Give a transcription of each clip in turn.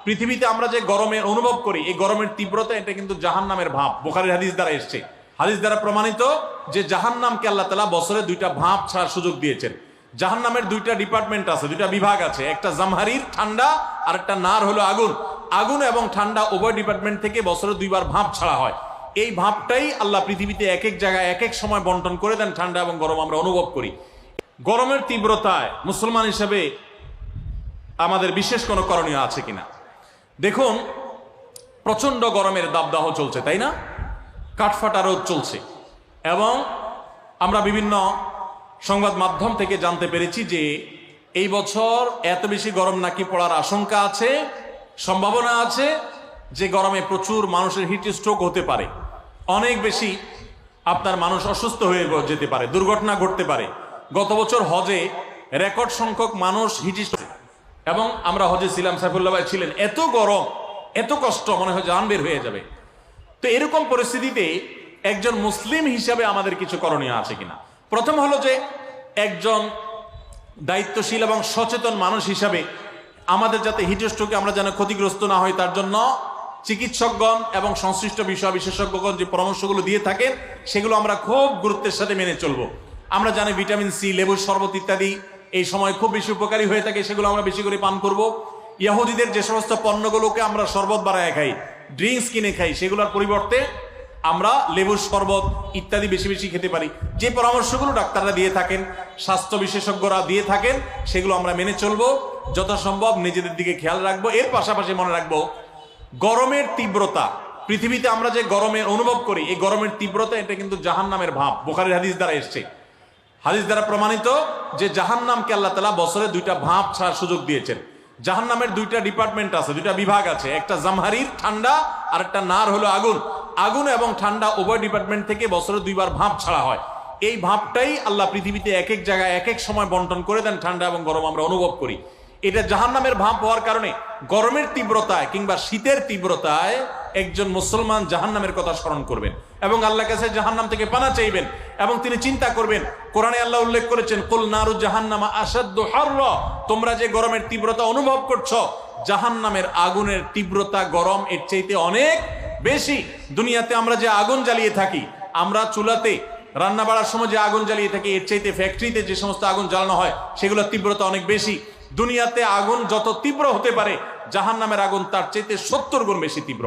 পৃথিবীতে আমরা যে গরমের অনুভব করি, এই গরমের তীব্রতা এটা কিন্তু জাহান্নামের ভাব। বুখারীর হাদিস দ্বারা এসছে, হাদিস দ্বারা প্রমাণিত যে জাহান্নামকে আল্লাহ তাআলা বছরে দুইটা ভাব ছাড়ার সুযোগ দিয়েছেন। জাহান্নামের দুইটা ডিপার্টমেন্ট আছে, দুইটা বিভাগ আছে, একটা জামহারির ঠান্ডা আর একটা নার হলো আগুন। আগুন এবং ঠান্ডা উভয় ডিপার্টমেন্ট থেকে বছরে দুইবার ভাব ছাড়া হয়। এই ভাবটাই আল্লাহ পৃথিবীতে এক এক জায়গায় এক এক সময় বন্টন করে দেন। ঠান্ডা এবং গরম আমরা অনুভব করি। গরমের তীব্রতায় মুসলমান হিসেবে আমাদের বিশেষ কোনো করণীয় আছে কিনা? দেখুন, প্রচন্ড গরমের দাবদাহ চলছে, তাই না? কাঠফাটা রোদ চলছে এবং আমরা বিভিন্ন সংবাদ মাধ্যম থেকে জানতে পেরেছি যে এই বছর এত বেশি গরম নাকি পড়ার আশঙ্কা আছে, সম্ভাবনা আছে যে গরমে প্রচুর মানুষের হিট স্ট্রোক হতে পারে, অনেক বেশি আপনার মানুষ অসুস্থ হয়ে যেতে পারে, দুর্ঘটনা ঘটতে পারে। গত বছর হজে রেকর্ড সংখ্যক মানুষ হিট স্ট্রোক, এবং আমরা হজে ছিলাম, সাইফুল্লাহ ভাই ছিলেন, এত গরম এত কষ্ট, মনে হয় জান বের হয়ে যাবে। তো এরকম পরিস্থিতিতে একজন মুসলিম হিসাবে আমাদের কিছু করণীয় আছে কিনা? প্রথম হলো যে একজন দায়িত্বশীল এবং সচেতন মানুষ হিসাবে আমাদের যাতে হিট স্ট্রোকে আমরা যেন ক্ষতিগ্রস্ত না হই, তার জন্য চিকিৎসকগণ এবং সংশ্লিষ্ট বিষয় বিশেষজ্ঞগণ যে পরামর্শগুলো দিয়ে থাকেন সেগুলো আমরা খুব গুরুত্বের সাথে মেনে চলবো। আমরা জানি ভিটামিন সি, লেবুর শরবত ইত্যাদি এই সময় খুব বেশি উপকারী হয়ে থাকে, সেগুলো আমরা বেশি করে পান করব। ইহুদিদের যে সমস্ত পণ্যগুলোকে আমরা শরবত বানায় খাই, ড্রিঙ্কস কিনে খাই, সেগুলোর পরিবর্তে আমরা লেবুর শরবত ইত্যাদি বেশি বেশি খেতে পারি। যে পরামর্শগুলো ডাক্তাররা দিয়ে থাকেন, স্বাস্থ্য বিশেষজ্ঞরা দিয়ে থাকেন, সেগুলো আমরা মেনে চলবো। যথাসম্ভব নিজেদের দিকে খেয়াল রাখবো। এর পাশাপাশি মনে রাখবো, গরমের তীব্রতা, পৃথিবীতে আমরা যে গরমের অনুভব করি, এই গরমের তীব্রতা এটা কিন্তু জাহান্নামের ভাব। বুখারীর হাদিস দ্বারা এসছে, হাদিস দ্বারা প্রমাণিত যে জাহান্নামকে আল্লাহ তাআলা বছরে দুইটা ভাব ছাড়ার সুযোগ দিয়েছেন। জাহান্নামের দুইটা ডিপার্টমেন্ট আছে, দুইটা বিভাগ আছে, একটা জামহারির ঠান্ডা আর একটা নার হলো আগুন। আগুন এবং ঠান্ডা উভয় ডিপার্টমেন্ট থেকে বছরে দুইবার ভাব ছাড়া হয়। এই ভাবটাই আল্লাহ পৃথিবীতে এক এক জায়গায় এক এক সময় বন্টন করে দেন। ঠান্ডা এবং গরম আমরা অনুভব করি। এটা জাহান্নামের ভাব হওয়ার কারণে গরমের তীব্রতায় কিংবা শীতের তীব্রতায় একজন মুসলমান জাহান্নামের কথা স্মরণ করবেন এবং আল্লাহর কাছে জাহান্নাম থেকে পানা চাইবেন এবং তিনি চিন্তা করবেন। কোরআনে আল্লাহ উল্লেখ করেছেন, কুল নারু জাহান্নামা আশাদ্দু হাররা, তোমরা যে গরমের তীব্রতা অনুভব করছো, জাহান্নামের আগুনের তীব্রতা গরম এর চাইতে অনেক বেশি। দুনিয়াতে আমরা যে আগুন জ্বালিয়ে থাকি, আমরা চুলাতে রান্না বাড়ার সময় যে আগুন জ্বালিয়ে থাকি, এর চাইতে ফ্যাক্টরিতে যে সমস্ত আগুন জ্বালানো হয় সেগুলোর তীব্রতা অনেক বেশি। দুনিয়াতে আগুন যত তীব্র হতে পারে, জাহান্নামের আগুন তার চাইতে 70 গুণ বেশি তীব্র।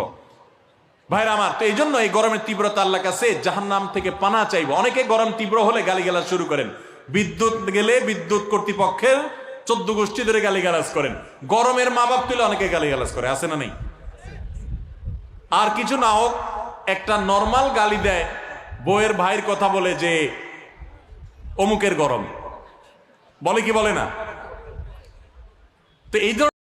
ভাইরা আমার, তো এই জন্য এই গরমের তীব্রতা আল্লাহর কাছে জাহান্নাম থেকে পানা চাইবো। অনেকে গরম তীব্র হলে গালিগালাজ শুরু করেন, বিদ্যুৎ গেলে বিদ্যুৎ কর্তৃপক্ষের 14 গোষ্ঠী ধরে গালিগালাজ করেন, গরমের মা বাপ তুলে অনেকে গালিগালাজ করে, আছে না নেই? আর কিছু না হোক, একটা নর্মাল গালি দেয়, বউয়ের ভাইয়ের কথা বলে যে অমুকের গরম, বলে কি বলে না? তো এই